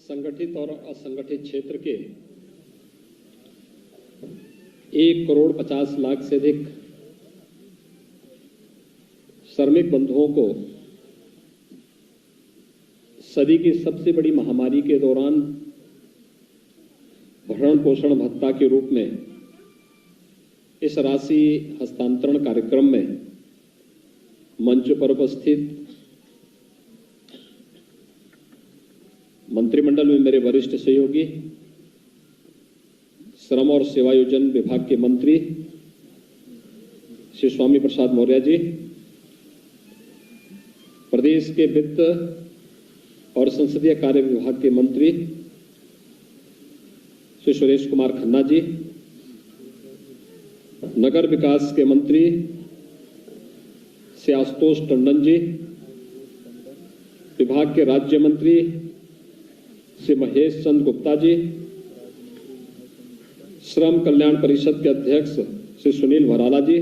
संगठित और असंगठित क्षेत्र के 1,50,00,000 से अधिक श्रमिक बंधुओं को सदी की सबसे बड़ी महामारी के दौरान भरण पोषण भत्ता के रूप में इस राशि हस्तांतरण कार्यक्रम में मंच पर उपस्थित मंत्रिमंडल में मेरे वरिष्ठ सहयोगी, श्रम और सेवायोजन विभाग के मंत्री श्री स्वामी प्रसाद मौर्य जी, प्रदेश के वित्त और संसदीय कार्य विभाग के मंत्री श्री सुरेश कुमार खन्ना जी, नगर विकास के मंत्री श्री आशुतोष टंडन जी, विभाग के राज्य मंत्री श्री महेश चंद्र गुप्ता जी, श्रम कल्याण परिषद के अध्यक्ष श्री सुनील भराला जी,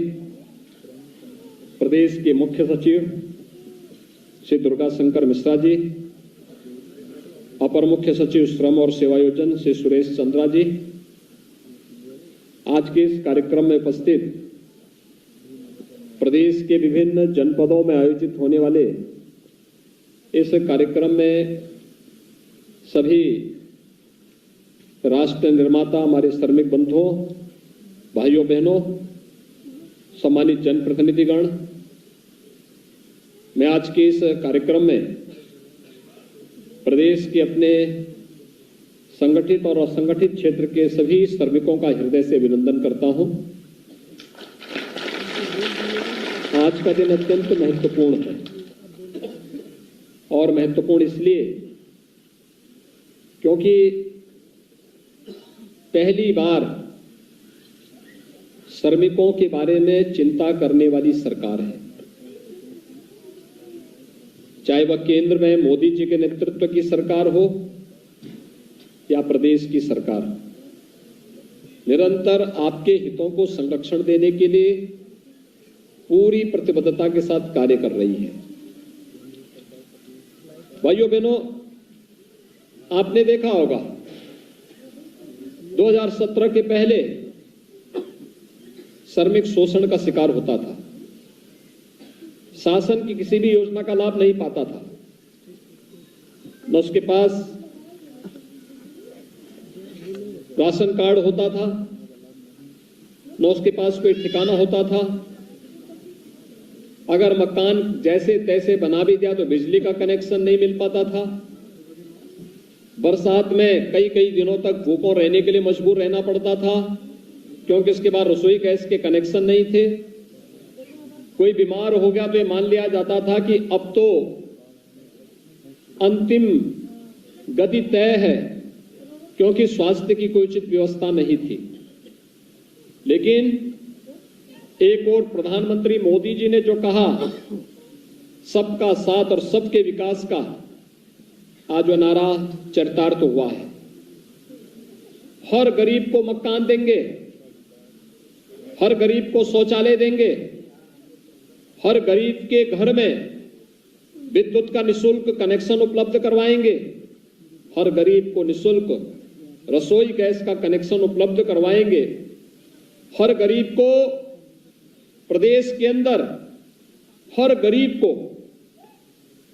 प्रदेश के मुख्य सचिव श्री दुर्गा शंकर मिश्रा जी, अपर मुख्य सचिव श्रम और सेवायोजन श्री सुरेश चंद्रा जी, आज के इस कार्यक्रम में उपस्थित प्रदेश के विभिन्न जनपदों में आयोजित होने वाले इस कार्यक्रम में सभी राष्ट्र निर्माता हमारे श्रमिक बंधुओं, भाइयों बहनों, सम्मानित जनप्रतिनिधिगण, मैं आज के इस कार्यक्रम में प्रदेश के अपने संगठित और असंगठित क्षेत्र के सभी श्रमिकों का हृदय से अभिनंदन करता हूं। आज का दिन अत्यंत महत्वपूर्ण है और महत्वपूर्ण इसलिए क्योंकि पहली बार श्रमिकों के बारे में चिंता करने वाली सरकार है। चाहे वह केंद्र में मोदी जी के नेतृत्व की सरकार हो या प्रदेश की सरकार, निरंतर आपके हितों को संरक्षण देने के लिए पूरी प्रतिबद्धता के साथ कार्य कर रही है। भाइयों बहनों, आपने देखा होगा 2017 के पहले श्रमिक शोषण का शिकार होता था, शासन की किसी भी योजना का लाभ नहीं पाता था, न उसके पास राशन कार्ड होता था, न उसके पास कोई ठिकाना होता था। अगर मकान जैसे तैसे बना भी दिया तो बिजली का कनेक्शन नहीं मिल पाता था। बरसात में कई कई दिनों तक भूखों रहने के लिए मजबूर रहना पड़ता था क्योंकि इसके बाद रसोई गैस के कनेक्शन नहीं थे। कोई बीमार हो गया तो ये मान लिया जाता था कि अब तो अंतिम गति तय है क्योंकि स्वास्थ्य की कोई उचित व्यवस्था नहीं थी। लेकिन एक और प्रधानमंत्री मोदी जी ने जो कहा, सबका साथ और सबके विकास का, आज वह नारा चरितार्थ हुआ है। हर गरीब को मकान देंगे, हर गरीब को शौचालय देंगे, हर गरीब के घर में विद्युत का निःशुल्क कनेक्शन उपलब्ध करवाएंगे, हर गरीब को निःशुल्क रसोई गैस का कनेक्शन उपलब्ध करवाएंगे, हर गरीब को प्रदेश के अंदर हर गरीब को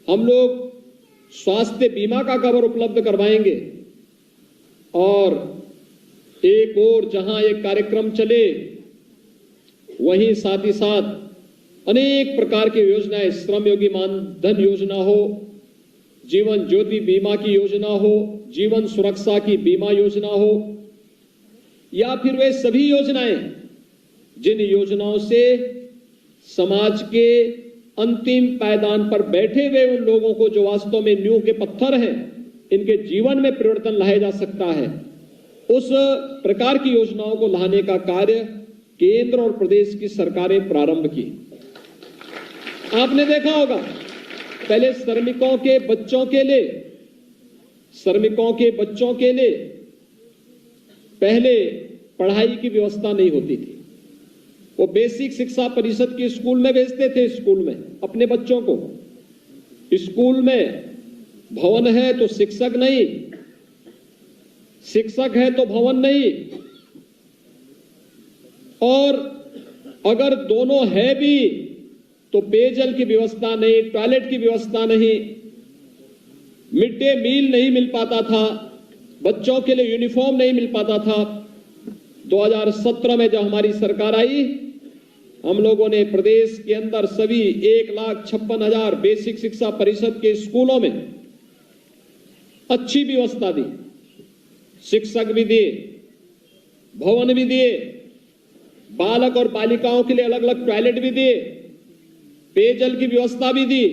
हम लोग स्वास्थ्य बीमा का कवर उपलब्ध करवाएंगे। और एक और जहां एक कार्यक्रम चले वहीं साथ ही साथ अनेक प्रकार की योजनाएं, श्रम योगी मानधन योजना हो, जीवन ज्योति बीमा की योजना हो, जीवन सुरक्षा की बीमा योजना हो, या फिर वे सभी योजनाएं जिन योजनाओं से समाज के अंतिम पायदान पर बैठे हुए उन लोगों को जो वास्तव में नींव के पत्थर हैं, इनके जीवन में परिवर्तन लाया जा सकता है, उस प्रकार की योजनाओं को लाने का कार्य केंद्र और प्रदेश की सरकारें प्रारंभ की। आपने देखा होगा पहले श्रमिकों के बच्चों के लिए पहले पढ़ाई की व्यवस्था नहीं होती थी। वो बेसिक शिक्षा परिषद के स्कूल में भेजते थे, स्कूल में अपने बच्चों को। स्कूल में भवन है तो शिक्षक नहीं, शिक्षक है तो भवन नहीं, और अगर दोनों है भी तो पेयजल की व्यवस्था नहीं, टॉयलेट की व्यवस्था नहीं, मिड डे मील नहीं मिल पाता था, बच्चों के लिए यूनिफॉर्म नहीं मिल पाता था। 2017 में जब हमारी सरकार आई, हम लोगों ने प्रदेश के अंदर सभी 1,56,000 बेसिक शिक्षा परिषद के स्कूलों में अच्छी व्यवस्था दी, शिक्षक भी दिए, भवन भी दिए, बालक और बालिकाओं के लिए अलग अलग टॉयलेट भी दिए, पेयजल की व्यवस्था भी दी,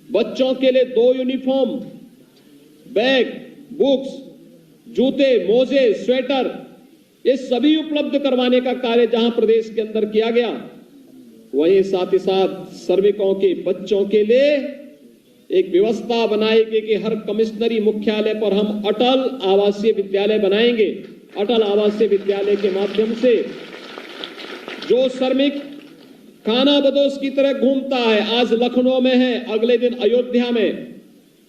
बच्चों के लिए 2 यूनिफॉर्म, बैग, बुक्स, जूते, मोजे, स्वेटर, ये सभी उपलब्ध करवाने का कार्य जहां प्रदेश के अंदर किया गया, वहीं साथ ही साथ श्रमिकों के बच्चों के लिए एक व्यवस्था बनाई गई कि हर कमिश्नरी मुख्यालय पर हम अटल आवासीय विद्यालय बनाएंगे। अटल आवासीय विद्यालय के माध्यम से जो श्रमिक खाना बदोश की तरह घूमता है, आज लखनऊ में है, अगले दिन अयोध्या में,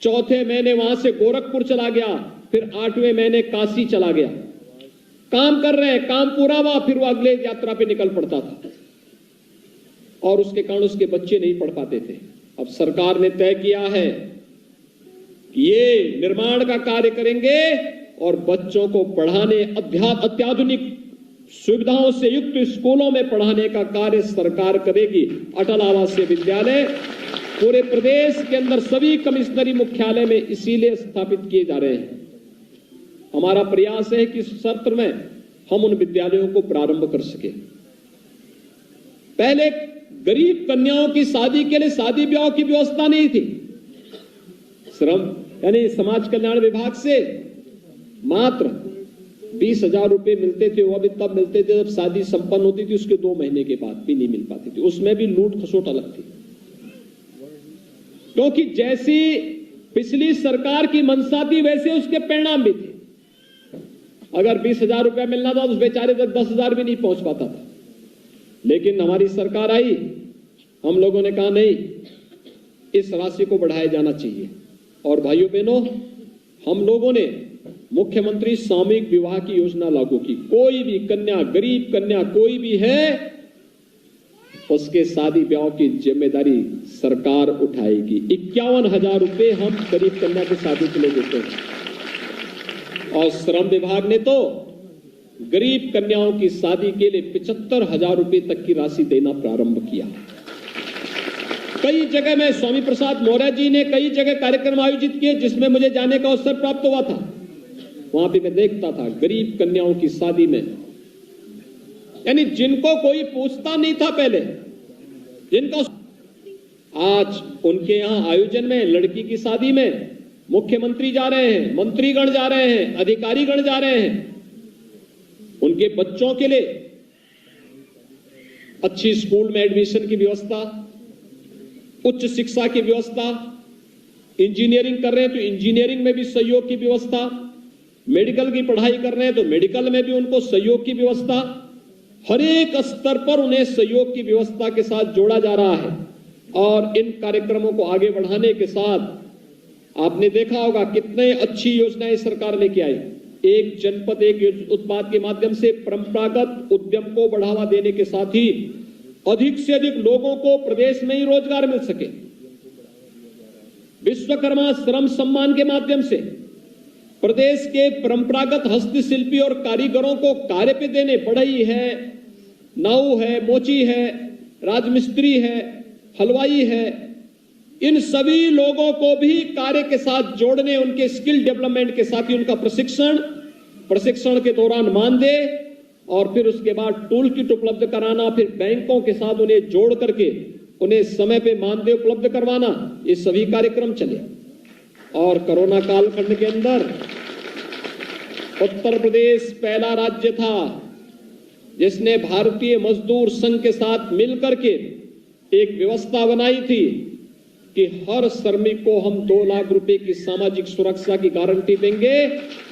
चौथे महीने वहां से गोरखपुर चला गया, फिर 8वें महीने काशी चला गया, काम कर रहे हैं, काम पूरा हुआ, फिर वो अगले यात्रा पे निकल पड़ता था और उसके कारण उसके बच्चे नहीं पढ़ पाते थे। अब सरकार ने तय किया है कि ये निर्माण का कार्य करेंगे और बच्चों को पढ़ाने, अत्याधुनिक सुविधाओं से युक्त स्कूलों में पढ़ाने का कार्य सरकार करेगी। अटल आवासीय विद्यालय पूरे प्रदेश के अंदर सभी कमिश्नरी मुख्यालय में इसीलिए स्थापित किए जा रहे हैं। हमारा प्रयास है कि इस सत्र में हम उन विद्यालयों को प्रारंभ कर सके। पहले गरीब कन्याओं की शादी के लिए शादी ब्याह की व्यवस्था नहीं थी। श्रम यानी समाज कल्याण विभाग से मात्र 20,000 रुपए मिलते थे, वो भी तब मिलते थे जब शादी संपन्न होती थी, उसके 2 महीने के बाद भी नहीं मिल पाती थी, उसमें भी लूट खसोट अलग थी। क्योंकि जैसी पिछली सरकार की मंशा थी वैसे उसके परिणाम भी थे। अगर 20,000 रुपया मिलना था तो उस बेचारे तक 10,000 भी नहीं पहुंच पाता था। लेकिन हमारी सरकार आई, हम लोगों ने कहा नहीं, इस राशि को बढ़ाया जाना चाहिए। और भाइयों बहनों, हम लोगों ने मुख्यमंत्री सामूहिक विवाह की योजना लागू की। कोई भी कन्या, गरीब कन्या कोई भी है, उसके शादी ब्याह की जिम्मेदारी सरकार उठाएगी। 51,000 रुपए हम गरीब कन्या की शादी के लिए देते हैं। और श्रम विभाग ने तो गरीब कन्याओं की शादी के लिए 75,000 रुपए तक की राशि देना प्रारंभ किया। कई जगह में स्वामी प्रसाद मौर्य जी ने कई जगह कार्यक्रम आयोजित किए जिसमें मुझे जाने का अवसर प्राप्त हुआ था। वहां पे मैं देखता था गरीब कन्याओं की शादी में, यानी जिनको कोई पूछता नहीं था पहले, जिनको आज उनके यहां आयोजन में, लड़की की शादी में मुख्यमंत्री जा रहे हैं, मंत्रीगण जा रहे हैं, अधिकारीगण जा रहे हैं। उनके बच्चों के लिए अच्छी स्कूल में एडमिशन की व्यवस्था, उच्च शिक्षा की व्यवस्था, इंजीनियरिंग कर रहे हैं तो इंजीनियरिंग में भी सहयोग की व्यवस्था, मेडिकल की पढ़ाई कर रहे हैं तो मेडिकल में भी उनको सहयोग की व्यवस्था, हर एक स्तर पर उन्हें सहयोग की व्यवस्था के साथ जोड़ा जा रहा है। और इन कार्यक्रमों को आगे बढ़ाने के साथ आपने देखा होगा कितने अच्छी योजनाएं सरकार लेके आई। एक जनपद एक उत्पाद के माध्यम से परंपरागत उद्यम को बढ़ावा देने के साथ ही अधिक से अधिक लोगों को प्रदेश में ही रोजगार मिल सके। विश्वकर्मा श्रम सम्मान के माध्यम से प्रदेश के परंपरागत हस्तशिल्पी और कारीगरों को कार्य पे देने, बढ़ई है, नाऊ है, मोची है, राजमिस्त्री है, हलवाई है, इन सभी लोगों को भी कार्य के साथ जोड़ने, उनके स्किल डेवलपमेंट के साथ ही उनका प्रशिक्षण के दौरान मानदेय और फिर उसके बाद टूल किट उपलब्ध कराना, फिर बैंकों के साथ उन्हें जोड़ करके उन्हें समय पे मानदेय उपलब्ध करवाना, ये सभी कार्यक्रम चले। और कोरोना कालखंड के अंदर उत्तर प्रदेश पहला राज्य था जिसने भारतीय मजदूर संघ के साथ मिलकर के एक व्यवस्था बनाई थी कि हर श्रमिक को हम 2 लाख रुपए की सामाजिक सुरक्षा की गारंटी देंगे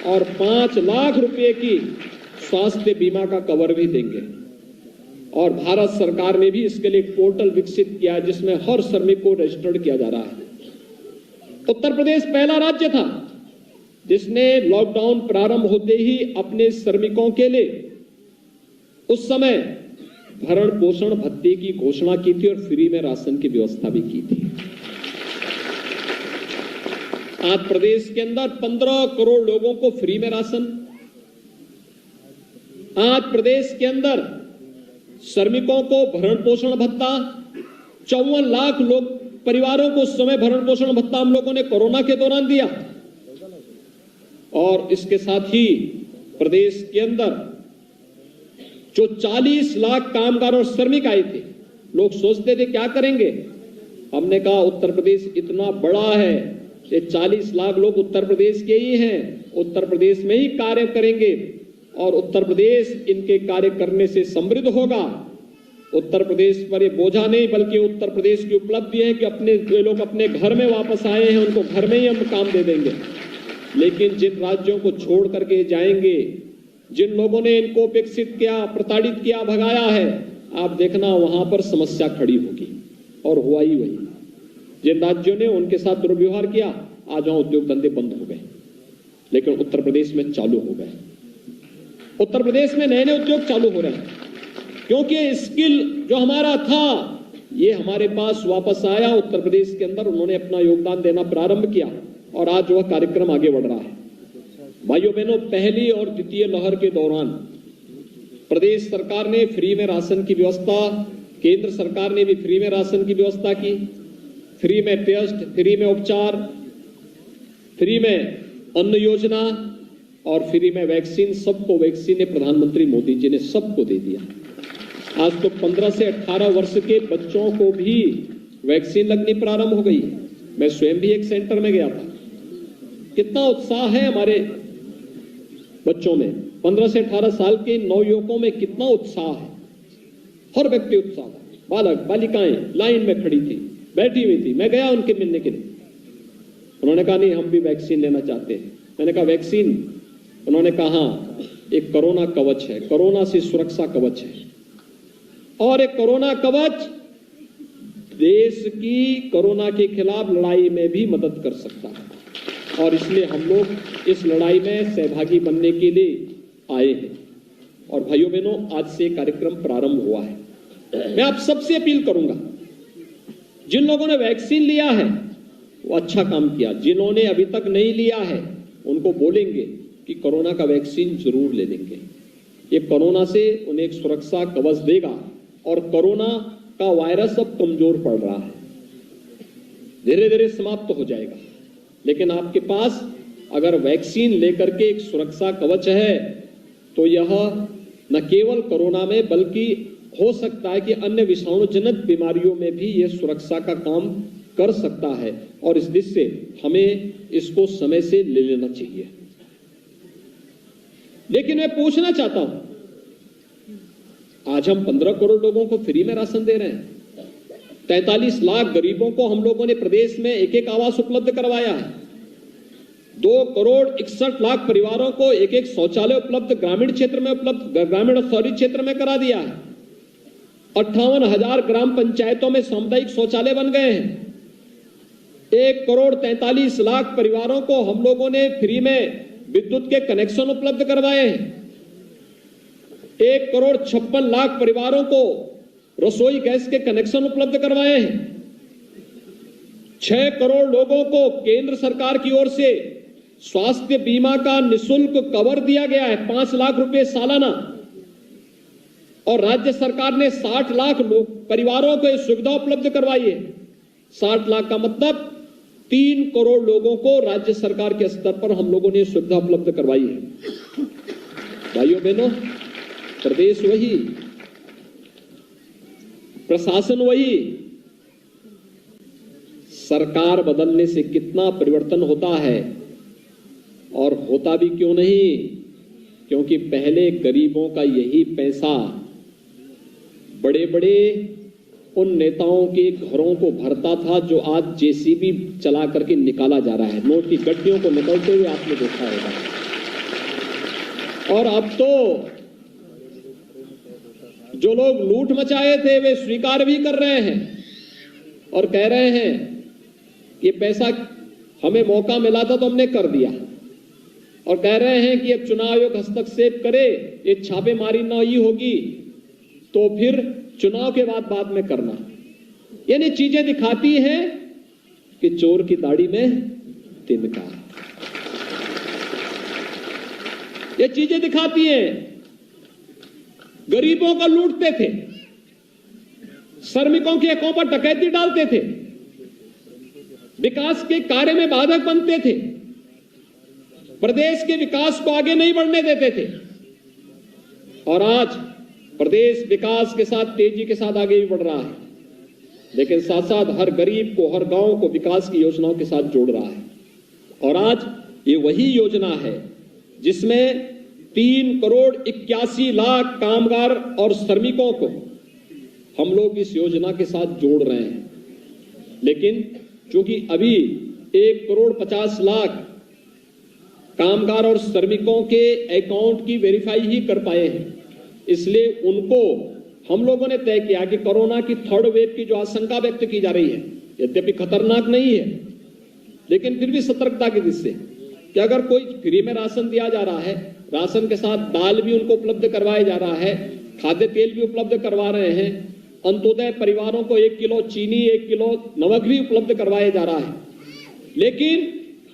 और 5 लाख रुपए की स्वास्थ्य बीमा का कवर भी देंगे। और भारत सरकार ने भी इसके लिए एक पोर्टल विकसित किया जिसमें हर श्रमिक को रजिस्टर्ड किया जा रहा है। उत्तर प्रदेश पहला राज्य था जिसने लॉकडाउन प्रारंभ होते ही अपने श्रमिकों के लिए उस समय भरण पोषण भत्ते की घोषणा की थी और फ्री में राशन की व्यवस्था भी की थी। आज प्रदेश के अंदर 15 करोड़ लोगों को फ्री में राशन, आज प्रदेश के अंदर श्रमिकों को भरण पोषण भत्ता, 54 लाख लोग परिवारों को उस समय भरण पोषण भत्ता हम लोगों ने कोरोना के दौरान दिया। और इसके साथ ही प्रदेश के अंदर जो 40 लाख कामगार और श्रमिक आए थे, लोग सोचते थे क्या करेंगे। हमने कहा उत्तर प्रदेश इतना बड़ा है, ये 40 लाख लोग उत्तर प्रदेश के ही हैं, उत्तर प्रदेश में ही कार्य करेंगे और उत्तर प्रदेश इनके कार्य करने से समृद्ध होगा। उत्तर प्रदेश पर ये बोझा नहीं, बल्कि उत्तर प्रदेश की उपलब्धि है कि अपने जो लोग अपने घर में वापस आए हैं उनको घर में ही हम काम दे देंगे। लेकिन जिन राज्यों को छोड़ करके जाएंगे, जिन लोगों ने इनको उपेक्षित किया, प्रताड़ित किया, भगाया है, आप देखना वहां पर समस्या खड़ी होगी। और हुआ ही वही। जिन राज्यों ने उनके साथ दुर्व्यवहार किया, आज वहां उद्योग धंधे बंद हो गए, लेकिन उत्तर प्रदेश में चालू हो गए। उत्तर प्रदेश में नए नए उद्योग चालू हो रहे हैं, क्योंकि स्किल जो हमारा था ये हमारे पास वापस आया। उत्तर प्रदेश के अंदर उन्होंने अपना योगदान देना प्रारंभ किया और आज वह कार्यक्रम आगे बढ़ रहा है। भाइयों बहनों, पहली और द्वितीय लहर के दौरान प्रदेश सरकार ने फ्री में राशन की व्यवस्था, केंद्र सरकार ने भी फ्री में राशन की व्यवस्था की, फ्री में टेस्ट, फ्री में उपचार, फ्री में अन्न योजना और फ्री में वैक्सीन, सबको वैक्सीन प्रधानमंत्री मोदी जी ने सबको दे दिया। आज तो 15 से 18 वर्ष के बच्चों को भी वैक्सीन लगनी प्रारंभ हो गई। मैं स्वयं भी एक सेंटर में गया था। कितना उत्साह है हमारे बच्चों में, 15 से 18 साल के नवयुवकों में कितना उत्साह है। हर व्यक्ति उत्साह, बालक बालिकाएं लाइन में खड़ी थी, बैठी हुई थी। मैं गया उनके मिलने के लिए, उन्होंने कहा नहीं हम भी वैक्सीन लेना चाहते हैं। मैंने कहा वैक्सीन? उन्होंने कहा एक कोरोना कवच है, कोरोना से सुरक्षा कवच है, और एक कोरोना कवच देश की कोरोना के खिलाफ लड़ाई में भी मदद कर सकता है। और इसलिए हम लोग इस लड़ाई में सहभागी बनने के लिए आए हैं। और भाइयों बहनों, आज से कार्यक्रम प्रारंभ हुआ है। मैं आप सबसे अपील करूंगा, जिन लोगों ने वैक्सीन लिया है वो अच्छा काम किया, जिन्होंने अभी तक नहीं लिया है उनको बोलेंगे कि कोरोना का वैक्सीन जरूर ले लेंगे। ये कोरोना से उन्हें एक सुरक्षा कवच देगा और कोरोना का वायरस अब कमजोर पड़ रहा है, धीरे धीरे समाप्त हो जाएगा। लेकिन आपके पास अगर वैक्सीन लेकर के एक सुरक्षा कवच है तो यह न केवल कोरोना में बल्कि हो सकता है कि अन्य विषाणु जनित बीमारियों में भी यह सुरक्षा का काम कर सकता है। और इस दृष्टि से हमें इसको समय से ले लेना चाहिए। लेकिन मैं पूछना चाहता हूं, आज हम 15 करोड़ लोगों को फ्री में राशन दे रहे हैं, 43 लाख गरीबों को हम लोगों ने प्रदेश में एक एक आवास उपलब्ध करवाया है, 2 करोड़ 61 लाख परिवारों को एक एक शौचालय उपलब्ध ग्रामीण क्षेत्र में ग्रामीण और शहरी क्षेत्र में करा दिया है, 58,000 ग्राम पंचायतों में सामुदायिक शौचालय बन गए हैं, 1 करोड़ 43 लाख परिवारों को हम लोगों ने फ्री में विद्युत के कनेक्शन उपलब्ध करवाए हैं, 1 करोड़ 56 लाख परिवारों को रसोई गैस के कनेक्शन उपलब्ध करवाए हैं, 6 करोड़ लोगों को केंद्र सरकार की ओर से स्वास्थ्य बीमा का निःशुल्क कवर दिया गया है, 5 लाख रुपए सालाना, और राज्य सरकार ने 60 लाख परिवारों को सुविधा उपलब्ध करवाई है। 60 लाख का मतलब 3 करोड़ लोगों को राज्य सरकार के स्तर पर हम लोगों ने सुविधा उपलब्ध करवाई है। भाइयों बहनों, प्रदेश वही, प्रशासन वही, सरकार बदलने से कितना परिवर्तन होता है, और होता भी क्यों नहीं, क्योंकि पहले गरीबों का यही पैसा बड़े बड़े उन नेताओं के घरों को भरता था जो आज जेसीबी चला करके निकाला जा रहा है। नोट की गड्डियों को निकलते हुए आपने देखा होगा। और अब तो जो लोग लूट मचाए थे वे स्वीकार भी कर रहे हैं और कह रहे हैं कि पैसा हमें मौका मिला था तो हमने कर दिया। और कह रहे हैं कि अब चुनाव आयोग हस्तक्षेप करे, ये छापेमारी नहीं होगी तो फिर चुनाव के बाद में करना। यानी चीजें दिखाती हैं कि चोर की दाढ़ी में तिनका। ये चीजें दिखाती हैं गरीबों को लूटते थे, श्रमिकों के अकाउंट पर डकैती डालते थे, विकास के कार्य में बाधक बनते थे, प्रदेश के विकास को आगे नहीं बढ़ने देते थे। और आज प्रदेश विकास के साथ तेजी के साथ आगे भी बढ़ रहा है, लेकिन साथ साथ हर गरीब को, हर गांव को विकास की योजनाओं के साथ जोड़ रहा है। और आज ये वही योजना है जिसमें 3,81,00,000 कामगार और श्रमिकों को हम लोग इस योजना के साथ जोड़ रहे हैं। लेकिन चूंकि अभी 1,50,00,000 कामगार और श्रमिकों के अकाउंट की वेरीफाई ही कर पाए हैं, इसलिए उनको हम लोगों ने तय किया कि कोरोना की थर्ड वेव की जो आशंका व्यक्त की जा रही है, यद्यपि खतरनाक नहीं है, लेकिन फिर भी सतर्कता की दृष्टि से कि अगर कोई फ्री में राशन दिया जा रहा है, राशन के साथ दाल भी उनको उपलब्ध करवाया जा रहा है, खाद्य तेल भी उपलब्ध करवा रहे हैं, अंत्योदय परिवारों को 1 किलो चीनी, 1 किलो नमक भी उपलब्ध करवाया जा रहा है। लेकिन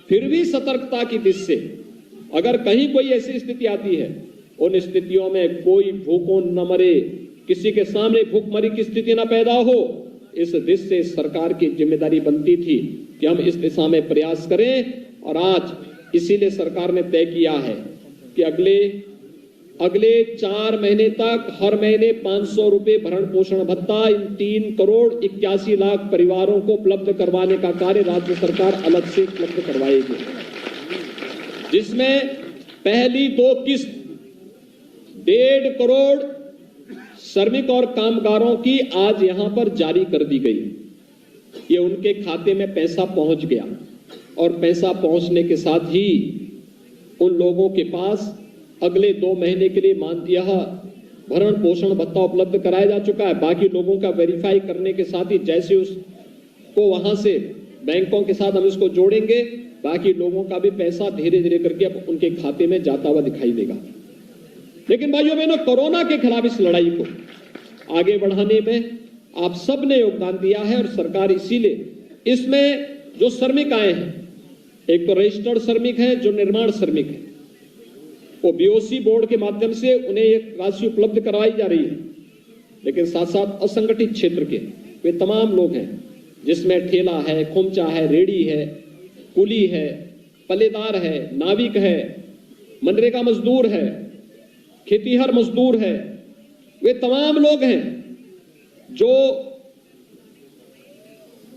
फिर भी सतर्कता की दृष्टि से अगर कहीं कोई ऐसी स्थिति आती है, उन स्थितियों में कोई भूखों न मरे, किसी के सामने भूखमरी की स्थिति न पैदा हो, इस दृष्टि से सरकार की जिम्मेदारी बनती थी कि हम इस दिशा में प्रयास करें। और आज इसीलिए सरकार ने तय किया है कि अगले 4 महीने तक हर महीने 500 रुपए भरण पोषण भत्ता इन 3,81,00,000 परिवारों को उपलब्ध करवाने का कार्य राज्य सरकार अलग से उपलब्ध करवाएगी, जिसमें पहली 2 किस्त 1.5 करोड़ श्रमिक और कामगारों की आज यहां पर जारी कर दी गई। ये उनके खाते में पैसा पहुंच गया और पैसा पहुंचने के साथ ही उन लोगों के पास अगले 2 महीने के लिए मानदेय भरण पोषण भत्ता उपलब्ध कराया जा चुका है। बाकी लोगों का वेरीफाई करने के साथ ही जैसे उसको वहां से बैंकों के साथ हम इसको जोड़ेंगे, बाकी लोगों का भी पैसा धीरे धीरे करके अब उनके खाते में जाता हुआ दिखाई देगा। लेकिन भाइयों बहनों, कोरोना के खिलाफ इस लड़ाई को आगे बढ़ाने में आप सब ने योगदान दिया है और सरकार इसीलिए इसमें जो श्रमिक आए हैं, एक तो रजिस्टर्ड श्रमिक हैं, जो निर्माण श्रमिक हैं, वो बीओसी बोर्ड के माध्यम से उन्हें एक राशि उपलब्ध करवाई जा रही है। लेकिन साथ साथ असंगठित क्षेत्र के वे तमाम लोग हैं जिसमें ठेला है, खोमचा है, रेड़ी है, कुली है, पल्लेदार है, नाविक है, मनरेगा मजदूर है, खेतीहर मजदूर है, वे तमाम लोग हैं जो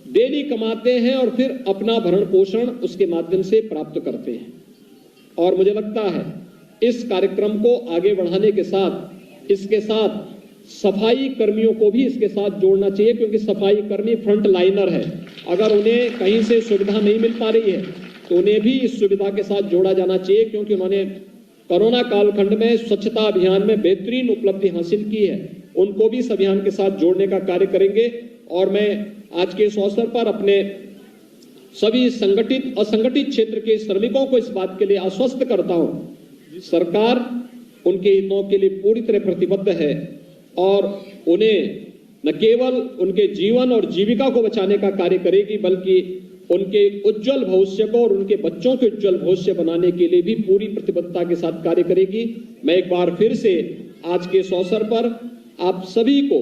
डेली कमाते हैं और फिर अपना भरण पोषण उसके माध्यम से प्राप्त करते हैं। और मुझे लगता है इस कार्यक्रम को आगे बढ़ाने के साथ इसके साथ सफाई कर्मियों को भी इसके साथ जोड़ना चाहिए, क्योंकि सफाई कर्मी फ्रंट लाइनर है। अगर उन्हें कहीं से सुविधा नहीं मिल पा रही है तो उन्हें भी इस सुविधा के साथ जोड़ा जाना चाहिए, क्योंकि उन्होंने कोरोना कालखंड में स्वच्छता अभियान में बेहतरीन उपलब्धि हासिल की है। उनको भी इस अभियान के साथ जोड़ने का कार्य करेंगे। और मैं आज के इस अवसर पर अपने सभी संगठित असंगठित क्षेत्र के श्रमिकों को इस बात के लिए आश्वस्त करता हूं, सरकार उनके हितों के लिए पूरी तरह प्रतिबद्ध है और उन्हें न केवल उनके जीवन और जीविका को बचाने का कार्य करेगी, बल्कि उनके उज्जवल भविष्य को और उनके बच्चों के उज्जवल भविष्य बनाने के लिए भी पूरी प्रतिबद्धता के साथ कार्य करेगी। मैं एक बार फिर से आज के इस अवसर पर आप सभी को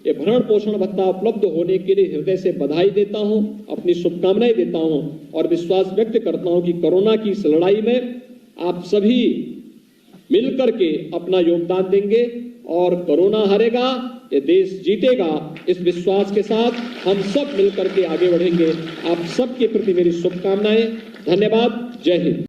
ये भरण पोषण भत्ता उपलब्ध होने के लिए हृदय से बधाई देता हूं, अपनी शुभकामनाएं देता हूं और विश्वास व्यक्त करता हूं कि कोरोना की इस लड़ाई में आप सभी मिलकर के अपना योगदान देंगे और कोरोना हारेगा, ये देश जीतेगा। इस विश्वास के साथ हम सब मिलकर के आगे बढ़ेंगे। आप सबके प्रति मेरी शुभकामनाएं। धन्यवाद। जय हिंद।